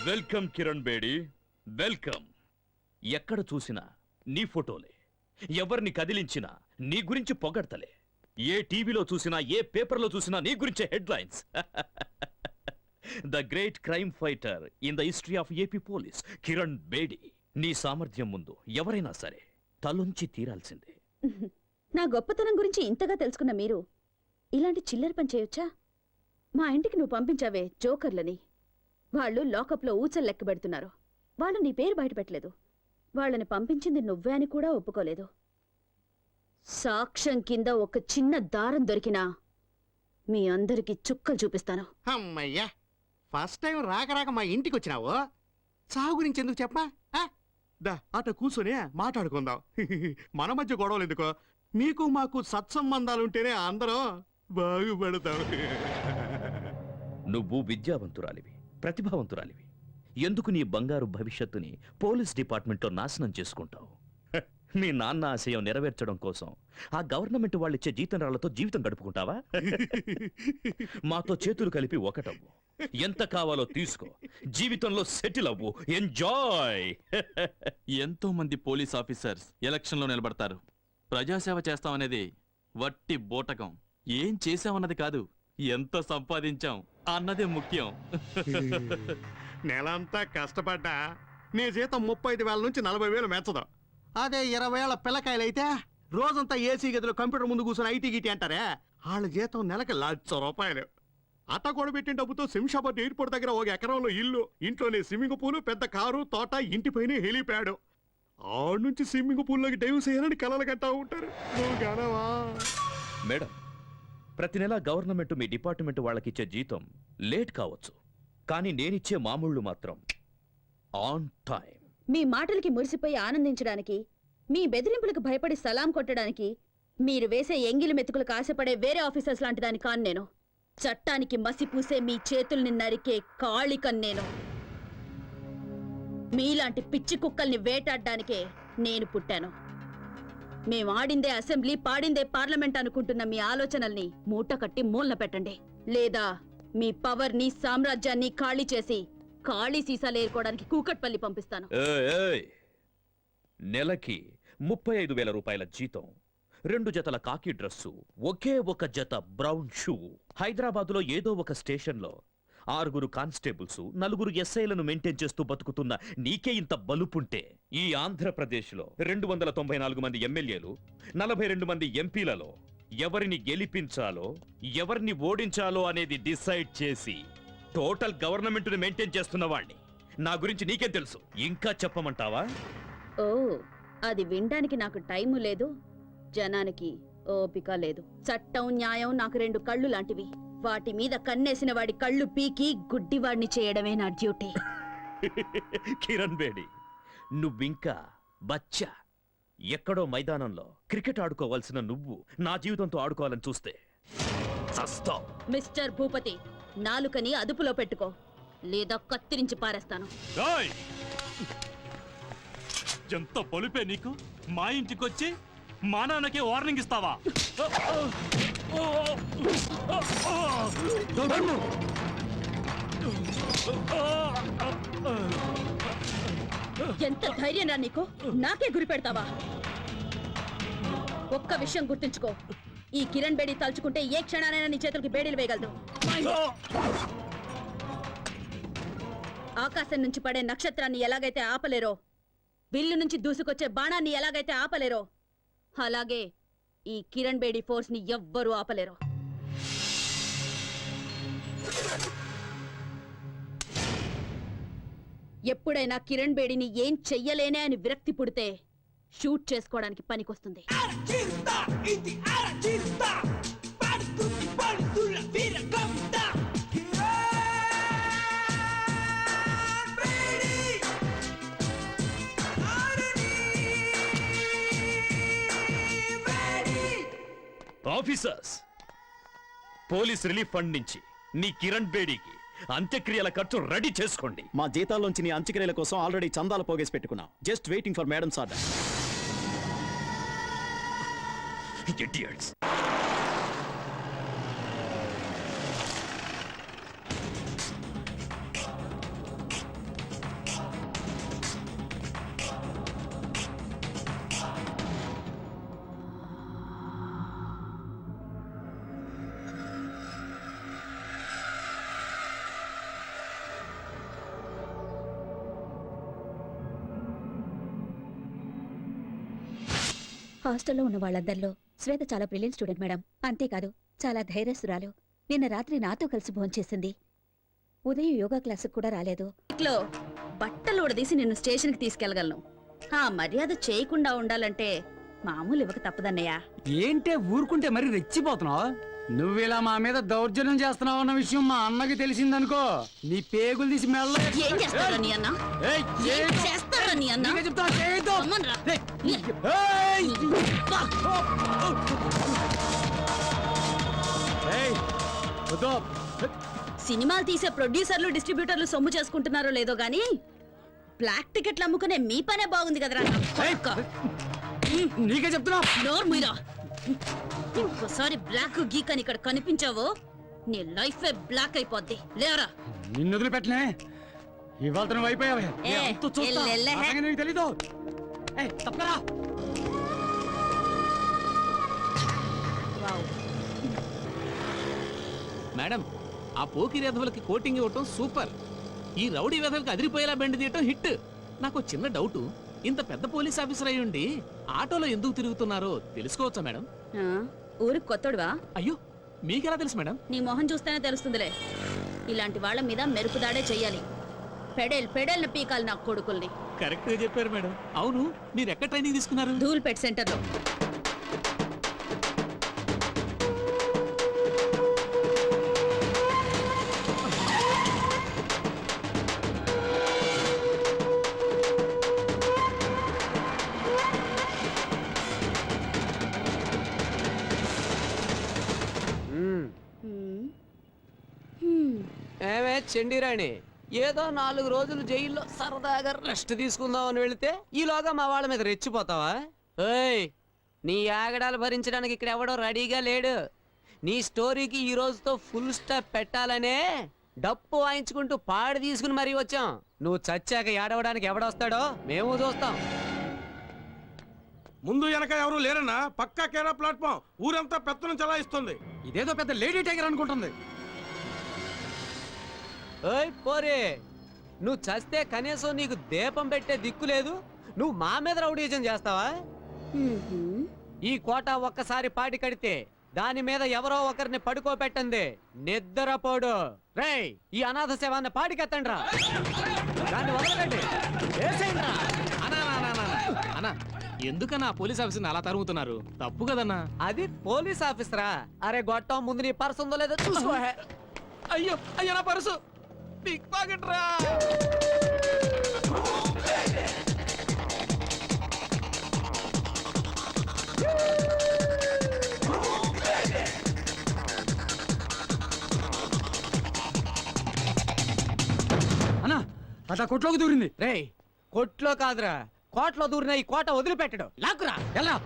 Welcome Kiran Bedi, welcome. ఎక్కడ చూసినా నీ ఫోటోలే, ఎవరిని కదిలించినా నీ గురించి పొగడ్తలే, ఏ టీవీలో చూసినా ఏ పేపర్లో చూసినా నీ గురించే headlines. The great crime fighter in the history of AP police Kiran Bedi. నీ సామర్థ్యం ముందు ఎవరైనా సరే తలొంచి తీరాల్సిందే. నా గొప్పతనం గురించి ఇంతగా తెలుసుకున్న మీరు ఇలాంటి చిల్లర పని చేయొచ్చా? మా ఇంటికి నువ్వు పంపించావే జోకర్లని, వాళ్ళు లాకప్లో ఊచలు లెక్క పెడుతున్నారు. వాళ్ళు నీ పేరు బయటపెట్టలేదు. వాళ్ళని పంపించింది నువ్వే అని కూడా ఒప్పుకోలేదు. సాక్ష్యం కింద ఒక చిన్న దారం దొరికినా మీ అందరికి చుక్కలు చూపిస్తాను. అమ్మయ్యా, ఫస్ట్ టైం రాక రాక మా ఇంటికి వచ్చినావు. సాగు గురించి ఎందుకు చెప్పా? దా అట కూర్చొని మాట్లాడుకుందాం. మన మధ్య గొడవలు ఎందుకో? మీకు మాకు సత్సంబంధాలుంటేనే అందరం బాగుపడతాం. నువ్వు విద్యావంతురాలివి, ప్రతిభావంతురాలివి. ఎందుకు నీ బంగారు భవిష్యత్తుని పోలీస్ డిపార్ట్మెంట్లో నాశనం చేసుకుంటావు? మీ నాన్న ఆశయం నెరవేర్చడం కోసం ఆ గవర్నమెంట్ వాళ్ళిచ్చే జీతంరాళ్లతో జీవితం గడుపుకుంటావా? మాతో చేతులు కలిపి ఒకటవ్వు, ఎంత కావాలో తీసుకో, జీవితంలో సెటిల్ అవ్వు, ఎంజాయ్. ఎంతో మంది పోలీస్ ఆఫీసర్స్ ఎలక్షన్లో నిలబడతారు. ప్రజాసేవ చేస్తామనేది వట్టి బోటకం. ఏం చేశామన్నది కాదు, ఎంత సంపాదించాం అన్నదే ముఖ్యం. నెలంతా కష్టపడ్డా నీ జీతం 35,000 నుంచి 40,000 మెచ్చదు. అదే 20 ఏళ్ల పిల్లకాయలైతే రోజంతా ఏసీ గదిలో కంప్యూటర్ ముందు కూర్చొని ఐటీ గిటీ అంటారే, వాళ్ళ జీతం నెలకి ₹1,00,000. అట్ట కూడా పెట్టిన డబ్బుతో శంషాబాద్ ఎయిర్పోర్ట్ దగ్గర 1 ఎకరంలో ఇల్లు, ఇంట్లోనే స్విమ్మింగ్ పూల్, పెద్ద కారు, తోట, ఇంటిపైన హెలిప్యాడ్. ఆడ నుంచి స్విమ్మింగ్ పూల్లోకి డైవ్ చేయాలని కలలు కంటా ఉంటారు. నువ్వు కానవా? మేడం, ప్రతి నెల గవర్నమెంట్ మీ డిపార్ట్మెంట్ వాళ్ళకిచ్చే జీతం లేట్ కావచ్చు, కానీ నేనిచ్చే మామూళ్ళు మాత్రం ఆన్ టైం. మీ మాటలకి మురిసిపోయి ఆనందించడానికి, మీ బెదిరింపులకు భయపడి సలాం కొట్టడానికి మీరు వేసే ఎంగిలి మెతుకులకు ఆశపడే వేరే ఆఫీసర్స్ లాంటి దాని కాను నేను. చట్టానికి మసి పూసే మీ చేతుల్ని నరికే కాళికన్ నేను. మీలాంటి పిచ్చి కుక్కల్ని వేటాడడానికే నేను పుట్టాను. మేం ఆడిందే అసెంబ్లీ, పాడిందే పార్లమెంట్ అనుకుంటున్న మీ ఆలోచనల్ని మూట కట్టి మూలన పెట్టండి. లేదా మీ పవర్ని, సామ్రాజ్యాన్ని ఖాళీ చేసి ఖాళీ సీసాలు ఏరుకోవడానికి కూకట్పల్లి పంపిస్తాను. నెలకి 35,000 రూపాయల జీతం, 2 జతల కాకి డ్రెస్సు, ఒకే ఒక జత బ్రౌన్ షూ. హైదరాబాదులో ఏదో ఒక స్టేషన్లో 6 కానిస్టేబుల్స్, 4 ఎస్ఐలను మెయింటైన్ చేస్తూ బతుకుతున్న నీకే ఇంత బలుపుంటే, ఈ ఆంధ్రప్రదేశ్లో 294 మంది ఎమ్మెల్యేలు, 42 మంది ఎంపీలలో ఎవరిని గెలిపించాలో, ఎవరిని ఓడించాలో అనేది డిసైడ్ చేసి టోటల్ గవర్నమెంట్ ని మెయింటైన్ చేస్తున్న వాడిని. నా గురించి నీకేం తెలుసు? ఇంకా చెప్పమంటావా? ఓ, అది వినడానికి నాకు టైము లేదు, జనానికి ఓపిక లేదు. చట్టం, న్యాయం నాకు 2 కళ్ళు లాంటివి. వాటి మీద కన్నేసిన వాడి కళ్ళు పీకి గుడ్డివాడిని చేయడమే నా డ్యూటీ. కిరణ్ బేడి, నువ్వింకా బచ్చా. ఎక్కడో మైదానంలో క్రికెట్ ఆడుకోవాల్సిన నువ్వు నా జీవితంతో ఆడుకోవాలని చూస్తే చస్తావ్. మిస్టర్ భూపతి, నాలుకని అదుపులో పెట్టుకో, లేదా కత్తిరించి పారేస్తాను. ఎంత పొలిపే నీకు? మా ఇంటికొచ్చి మా నాన్నకే వార్నింగ్ ఇస్తావా? ఎంత ధైర్యం నీకు? నాకే గురి పెడతావా? ఒక్క విషయం గుర్తుంచుకో, ఈ కిరణ్ బేడి తలుచుకుంటే ఏ క్షణానైనా నీ చేతులకి బేడీలు వేయగలదు. ఆకాశం నుంచి పడే నక్షత్రాన్ని ఎలాగైతే ఆపలేరో, బిల్లు నుంచి దూసుకొచ్చే బాణాన్ని ఎలాగైతే ఆపలేరో, అలాగే ఈ కిరణ్ బేడి ఫోర్స్ ని ఎవ్వరూ ఆపలేరు. ఎప్పుడైనా కిరణ్ బేడిని ఏం చెయ్యలేనే అని విరక్తి పుడితే షూట్ చేసుకోవడానికి పనికొస్తుంది. ఆఫీసర్స్, పోలీస్ రిలీఫ్ ఫండ్ నుంచి నీ కిరణ్ బేడీకి అంత్యక్రియల ఖర్చు రెడీ చేసుకోండి. మా జీతాల్లోంచి నీ అంత్యక్రియల కోసం ఆల్రెడీ చందాలు పోగేసి పెట్టుకున్నాం. Just waiting for madams order. Idiots. హాస్టల్లో ఉన్న వాళ్ళందరిలో శ్వేత చాలా బ్రిలియంట్ స్టూడెంట్ మేడం. అంతేకాదు చాలా ధైర్యస్తురాలు. నిన్న రాత్రి నాతో కలిసి భోంచేసింది. ఉదయం యోగా క్లాసుకు కూడా రాలేదు. ఇట్లో బట్టలు ఉడదీసి నిన్ను స్టేషన్కి తీసుకెళ్లగలను. ఆ మర్యాద చేయకుండా ఉండాలంటే మామూలు ఇవ్వక తప్పదన్నయ్యా. ఏంటే ఊరుకుంటే మరి రెచ్చిపోతున్నావు? నువ్విలా మా మీద దౌర్జన్యం చేస్తున్నావు అన్న విషయం మా అన్నకి తెలిసిందనుకో, నీ పేగులు తీసి మెల్ల. ఏం చేస్తారా నీ అన్న? ఏం చేస్తారా నీ అన్న? అమ్మన్రా. సినిమాలు తీసే ప్రొడ్యూసర్లు డిస్ట్రిబ్యూటర్లు సొమ్ము చేసుకుంటున్నారో లేదో గానీ బ్లాక్ టికెట్లు అమ్ముకునే మీ పనే బాగుంది కదరా. నీకే చెప్తున్నా. నోరు మీరా. ఇంకోసారి బ్లాక్ గీక్ అని ఇక్కడ కనిపించావో నీ లైఫ్ బ్లాక్ అయిపోద్ది. లేవరా. నిన్ను వదిలిపెట్టలే. ఇవాళ నువ్వు అయిపోయావే. నీకు తెలీదు. తప్పరా. మేడం, ఆ పోకిరి వెధవలకి కోటింగ్ ఇవ్వటం సూపర్. ఈ రౌడీ వెధవలకి అదిరిపోయేలా బెండ్ తీయటం హిట్. నాకు చిన్న డౌట్, ఇంత పెద్ద పోలీస్ ఆఫీసర్ అయి ఉండి ఆటోలో ఎందుకు తిరుగుతున్నారో తెలుసుకోవచ్చా మేడం? ఊరికి కొత్తడువా? అయ్యో, మీకెలా తెలుసు మేడం? నీ మొహం చూస్తేనే తెలుస్తుందిలే. ఇలాంటి వాళ్ళ మీద మెరుపుదాడే చెయ్యాలి. పెడేళ్ళ పీకాలి నా కొడుకుల్ని. కరెక్ట్ గా చెప్పారు మేడం. అవును, మీరు ఎక్కడ ట్రైనింగ్ తీసుకున్నారు? ధూల్పేట్ సెంటర్లో. ఏమే చెండిరాణి, ఏదో 4 రోజులు జైల్లో సరదాగా రెస్ట్ తీసుకుందామని వెళితే ఈలోగా మా వాళ్ళ మీద రెచ్చిపోతావా? ఏయ్, నీ ఆగడాలు భరించడానికి ఇక్కడ ఎవడో రెడీగా లేడు. నీ స్టోరీకి ఈ రోజుతో ఫుల్ స్టాప్ పెట్టాలనే డప్పు వాయించుకుంటూ పాడి తీసుకుని మరీ వచ్చాం. నువ్వు చచ్చాక ఏడవడానికి ఎవడొస్తాడో మేము చూస్తాం. ముందు వెనక ఎవరు లేరన్నా, పక్కా కేరా ప్లాట్ఫామ్. ఊరంతా పెత్తనం చలాయిస్తుంది. ఇదేదో పెద్ద లేడీ టైగర్ అనుకుంటుంది. ఓయ్ పోరే, నువ్వు చస్తే కనీసం నీకు దీపం పెట్టే దిక్కు లేదు. నువ్వు మా మీద రౌడీజం చేస్తావా? ఈ కోట ఒక్కసారి పాటి కడితే దాని మీద ఎవరో ఒకరిని పడుకోబెట్టండి నిద్రపోడు. రేయ్, ఈ అనాథ శవాన్ని పాటికెత్తండి రా. దాన్ని వదలకండి. వేసేయండిరా. అన్నా, ఎందుకన్నా పోలీస్ ఆఫీసర్ని అలా తరుగుతున్నారు? తప్పు కదన్నా. అది పోలీస్ ఆఫీసరా? అరే గొట్టం, ముందు నీ పర్సు ఉందో లేదో చూసుకో. అయ్యో అయ్యో, నా పర్సు పిక్ పాకెట్ రా. అన్నా, అట్లా కొట్లోకి దూరింది. రేయ్, కొట్లో కాదురా, కోట్లో దూరిన ఈ కోట వదిలిపెట్టడు. లాక్కురా. ఎలా?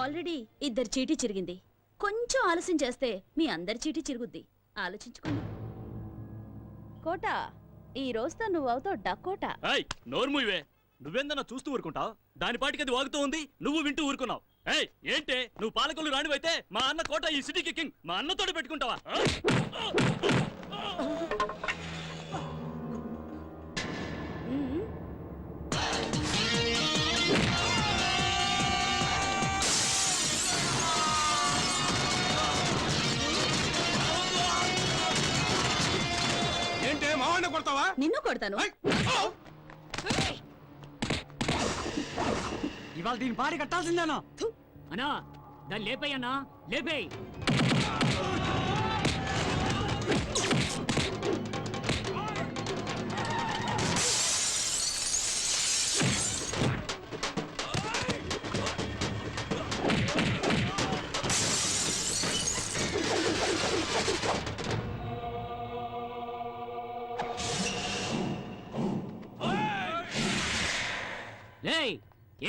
ఆల్రెడీ 2 చీటీ చిరిగింది. కొంచెం ఆలస్యం చేస్తే మీ అందరి చీటీ చిరుగుద్ది. ఆలోచించుకోండి. కోట, ఈ రోజుతో నువ్వు అవుతావు డకోటా. నోర్మువే, నువ్వేందన్నా చూస్తూ ఊరుకుంటావు? దాని పాటికి అది వాగుతూ ఉంది, నువ్వు వింటూ ఊరుకున్నావు. ఏయ్, ఏంటే నువ్వు పాలకులు రానివైతే మా అన్న కోట ఈ సిటీకి కింగ్. మా అన్నతోటి పెట్టుకుంటావా? ఏంటే మావాడిని కొడతావా? నిన్ను కొడతాను. ఇవాళ దీని పాడి కట్టాల్సిందేనా? అన్నా, దాన్ని లేపేయన్నా, లేపేయ్.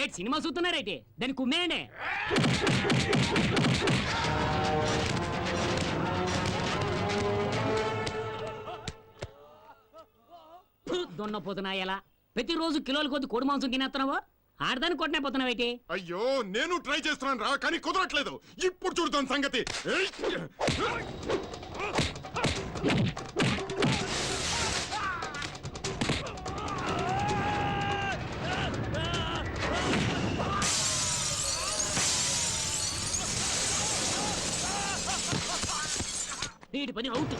ఏటి సినిమా చూస్తున్నారైతే దాన్ని కుమ్మేయండి. దున్నపోతున్నా ఎలా ప్రతిరోజు కిలోల కొద్ది కోడి మాంసం తినేస్తున్నావు ఆడదాన్ని కొట్టనే పోతున్నావేటి అయ్యో నేను ట్రై చేస్తున్నాను రా కానీ కుదరట్లేదు ఇప్పుడు చూడతాను సంగతి ఏయ్! వీడి పని అవుట్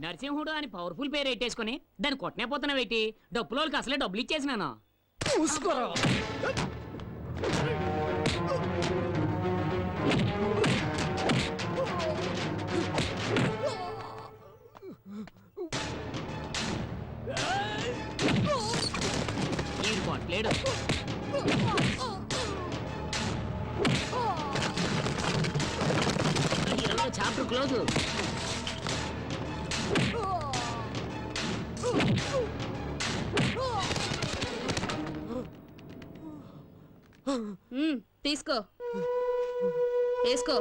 నరసింహుడు అని పవర్ఫుల్ పేరు పెట్టేసుకుని దాన్ని కొట్టనే పోతున్నావేటి డబ్బులోకి అసలే డబ్బులు ఇచ్చేసినాను చూసుకోరా ఈ కొట్టలేడు చాప్టర్ క్లోజ్ తీసుకో వేసుకో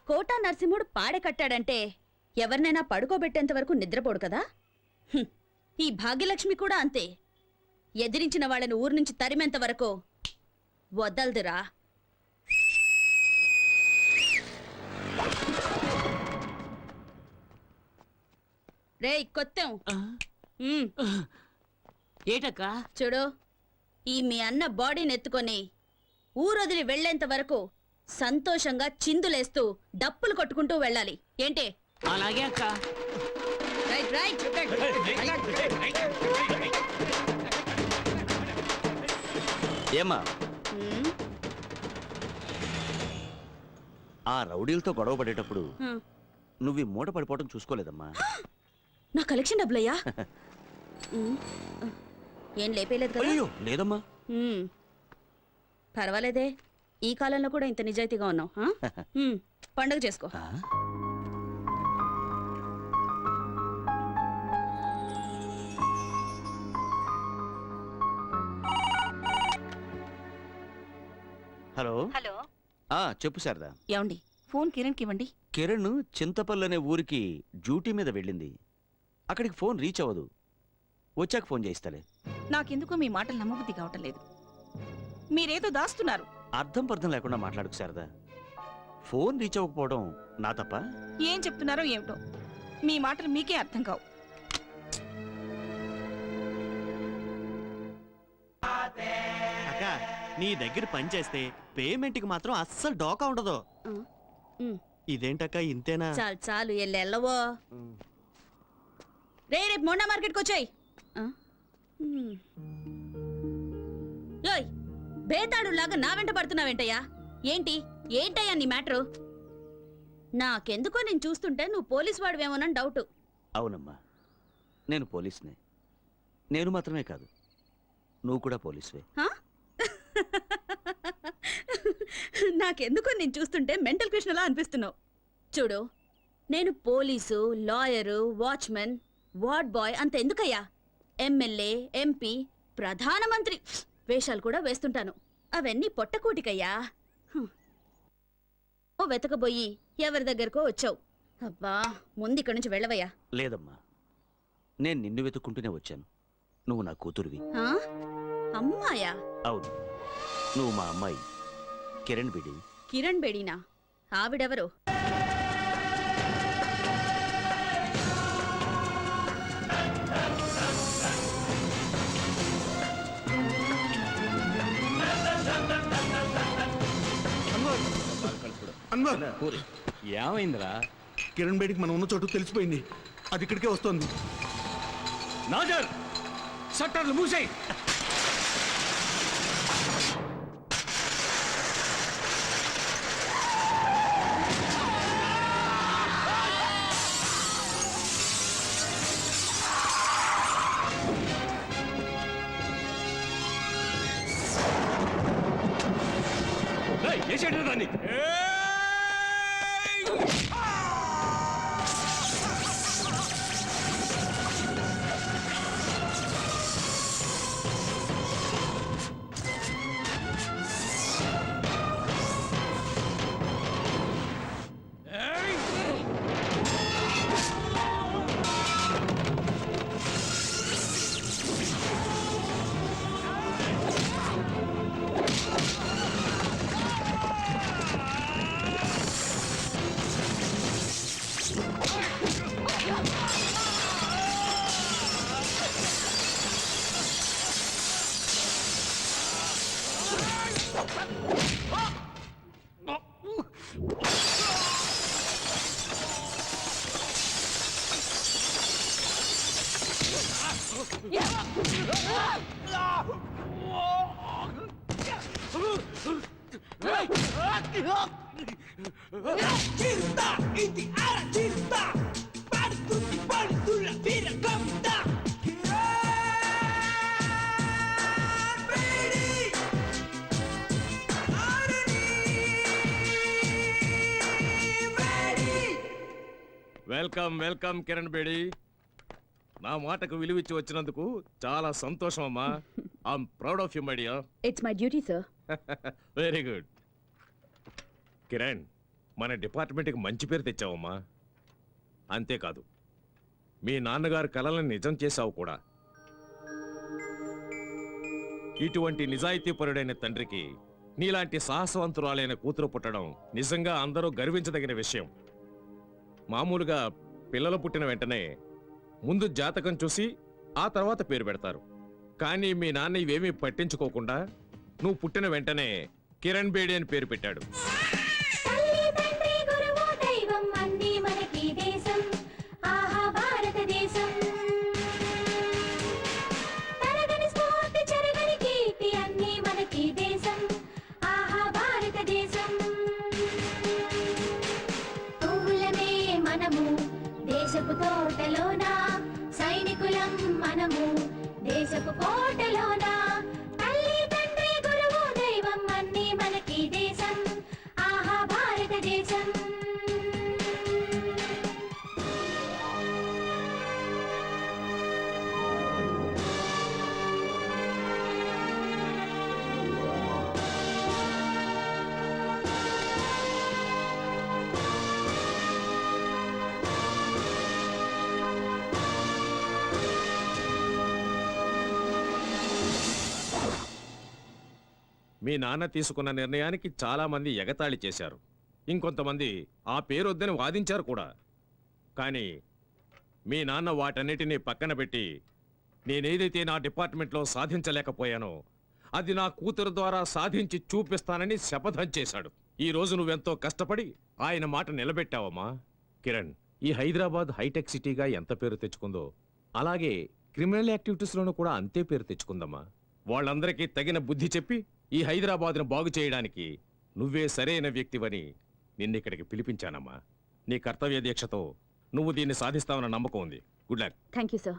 కోటా నరసింహుడు పాడె కట్టాడంటే ఎవరినైనా పడుకోబెట్టేంత వరకు నిద్రపోడు కదా ఈ భాగ్యలక్ష్మి కూడా అంతే ఎదిరించిన వాళ్ళని ఊరు నుంచి తరిమేంత వరకు వదలదురా రేయ్ కొత్తం ఏటక్క చూడు ఈ మీ అన్న బాడీని ఎత్తుకొని ఊరొదిలి వెళ్లేంత వరకు సంతోషంగా చిందులేస్తూ డప్పులు కొట్టుకుంటూ వెళ్ళాలి ఏంటే అలాగే అక్క రైట్ రైట్ ఏమా ఆ రౌడీలతో గొడవ పడేటప్పుడు నువ్వు ఈ మూట పడిపోవడం చూసుకోలేదమ్మా నా కలెక్షన్ డబ్బులయ్యా ఏం లేపేలేదు కదా అయ్యో లేదమ్మా పర్వాలేదే ఈ కాలంలో కూడా ఇంత నిజాయితీగా ఉన్నావు పండుగ చేసుకో ఆ? హలో హలో చెప్పు శారదా ఏమండి ఫోన్ కిరణ్కి ఇవ్వండి కిరణ్ చింతపల్లి అనే ఊరికి డ్యూటీ మీద వెళ్ళింది అక్కడికి ఫోన్ రీచ్ అవ్వదు వచ్చాక ఫోన్ చేయిస్తాలే నాకెందుకో మీ మాటలు నమ్మబుద్ధి కావటం లేదు మీరేదో దాస్తున్నారు అర్థం పర్థం లేకుండా మాట్లాడుకు శారదా ఫోన్ రీచ్ అవ్వకపోవడం నా తప్ప ఏం చెప్తున్నారో ఏమిటో మీ మాటలు మీకే అర్థం కావు అక్క నీ దగ్గర పని చేస్తే పేమెంట్కి మాత్రం అస్సలు డోకా ఉండదు ఇదేంటక్క ఇంతేనా చాలు చాలు ఎల్లెల్లవో రేపు మొండా మార్కెట్కి వచ్చాయి బేతాడు లాగా నా వెంట పడుతున్నావేంటయ్యా ఏంటయ్యా నీ మ్యాటరు నాకెందుకో నేను చూస్తుంటే నువ్వు పోలీస్ వాడివేమోనని డౌట్ అవునమ్మా నేను పోలీస్నే నేను మాత్రమే కాదు నువ్వు కూడా పోలీసువే నాకెందుకో నేను చూస్తుంటే మెంటల్ కృష్ణలా అనిపిస్తున్నావు చూడు నేను police lawyer watchman ward boy అంత ఎందుకయ్యా ఎమ్మెల్యే ఎంపీ ప్రధానమంత్రి వేషాలు కూడా వేస్తుంటాను అవన్నీ పొట్టకూటికయ్యా ఓ వెతకబోయి ఎవరి దగ్గరకో వచ్చావు అబ్బా ముందు ఇక్కడి నుంచి వెళ్ళవయ్యా లేదమ్మా నేను నిన్ను వెతుక్కుంటూనే వచ్చాను నువ్వు నా కూతురువి అమ్మాయా అవును నువ్వు మా అమ్మాయి కిరణ్ బిడి కిరణ్ బేడీనా ఆవిడెవరు తొందర ఏమైందిరా? కిరణ్ బేడికి మనం ఉన్న చోటు తెలిసిపోయింది. అది ఇక్కడికే వస్తోంది. నాజర్ షట్టర్లు మూసేయ్. ఏసేడు దాన్ని. Welcome welcome Kiran Bedi. నా మాటకు విలువిచ్చి వచ్చినందుకు చాలా సంతోషం అమ్మా. I'm proud of you my dear. It's my duty sir. Very good. Kiran, మన డిపార్ట్మెంట్కి మంచి పేరు తెచ్చావమ్మా. అంతేకాదు మీ నాన్నగారు కలలను నిజం చేశావు కూడా. ఇటువంటి నిజాయితీపరుడైన తండ్రికి నీలాంటి సాహసవంతురాలైన కూతురు పుట్టడం నిజంగా అందరూ గర్వించదగిన విషయం. మామూలుగా పిల్లలు పుట్టిన వెంటనే ముందు జాతకం చూసి ఆ తర్వాత పేరు పెడతారు. కానీ మీ నాన్న ఇవేమీ పట్టించుకోకుండా నువ్వు పుట్టిన వెంటనే కిరణ్ బేడి అని పేరు పెట్టాడు. దేశపు తోటలోనా సైనికులం మనము, దేశపు కోటలోనా తల్లి తండ్రి గురువు దైవం అన్నీ మనకి దేశం. ఆహా భారతదేశం. మీ నాన్న తీసుకున్న నిర్ణయానికి చాలా మంది ఎగతాళి చేశారు. ఇంకొంతమంది ఆ పేరొద్దని వాదించారు కూడా. కానీ మీ నాన్న వాటన్నిటినీ పక్కన పెట్టి నేనేదైతే నా డిపార్ట్మెంట్లో సాధించలేకపోయానో అది నా కూతురు ద్వారా సాధించి చూపిస్తానని శపథం చేశాడు. ఈ రోజు నువ్వెంతో కష్టపడి ఆయన మాట నిలబెట్టావమ్మా. కిరణ్, ఈ హైదరాబాద్ హైటెక్ సిటీగా ఎంత పేరు తెచ్చుకుందో అలాగే క్రిమినల్ యాక్టివిటీస్లోనూ కూడా అంతే పేరు తెచ్చుకుందమ్మా. వాళ్ళందరికీ తగిన బుద్ధి చెప్పి ఈ హైదరాబాద్ను బాగు చేయడానికి నువ్వే సరైన వ్యక్తివని నిన్నిక్కడికి పిలిపించానమ్మా. నీ కర్తవ్య దీక్షతో నువ్వు దీన్ని సాధిస్తావన్న నమ్మకం ఉంది. Good luck. Thank you sir.